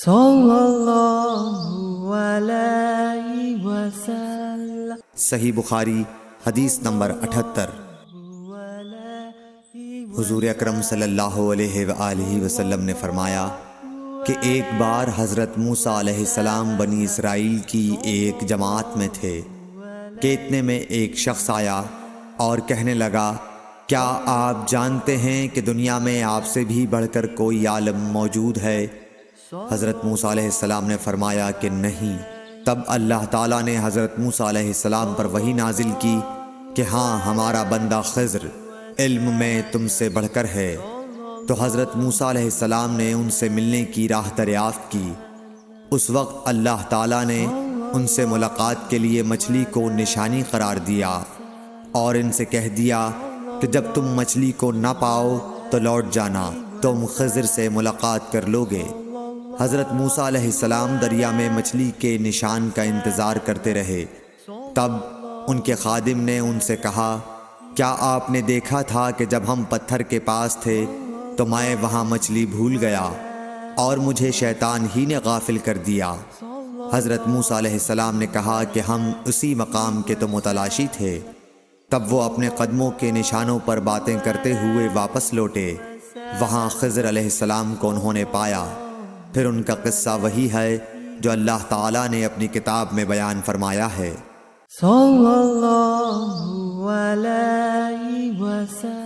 صلی اللہ علیہ وسلم۔ صحیح بخاری حدیث نمبر 78۔ حضور اکرم صلی اللہ علیہ وآلہ وسلم نے فرمایا کہ ایک بار حضرت موسیٰ علیہ السلام بنی اسرائیل کی ایک جماعت میں تھے کہ اتنے میں ایک شخص آیا اور کہنے لگا، کیا آپ جانتے ہیں کہ دنیا میں آپ سے بھی بڑھ کر کوئی عالم موجود ہے؟ حضرت موسیٰ علیہ السلام نے فرمایا کہ نہیں۔ تب اللہ تعالیٰ نے حضرت موسیٰ علیہ السلام پر وحی نازل کی کہ ہاں، ہمارا بندہ خضر علم میں تم سے بڑھ کر ہے۔ تو حضرت موسیٰ علیہ السلام نے ان سے ملنے کی راہ دریافت کی۔ اس وقت اللہ تعالیٰ نے ان سے ملاقات کے لیے مچھلی کو نشانی قرار دیا اور ان سے کہہ دیا کہ جب تم مچھلی کو نہ پاؤ تو لوٹ جانا، تم خضر سے ملاقات کر لوگے۔ حضرت موسیٰ علیہ السلام دریا میں مچھلی کے نشان کا انتظار کرتے رہے۔ تب ان کے خادم نے ان سے کہا، کیا آپ نے دیکھا تھا کہ جب ہم پتھر کے پاس تھے تو میں وہاں مچھلی بھول گیا اور مجھے شیطان ہی نے غافل کر دیا؟ حضرت موسیٰ علیہ السلام نے کہا کہ ہم اسی مقام کے تو متلاشی تھے۔ تب وہ اپنے قدموں کے نشانوں پر باتیں کرتے ہوئے واپس لوٹے۔ وہاں خضر علیہ السلام کو انہوں نے پایا۔ پھر ان کا قصہ وہی ہے جو اللہ تعالیٰ نے اپنی کتاب میں بیان فرمایا ہے۔ صلی اللہ علیہ وسلم۔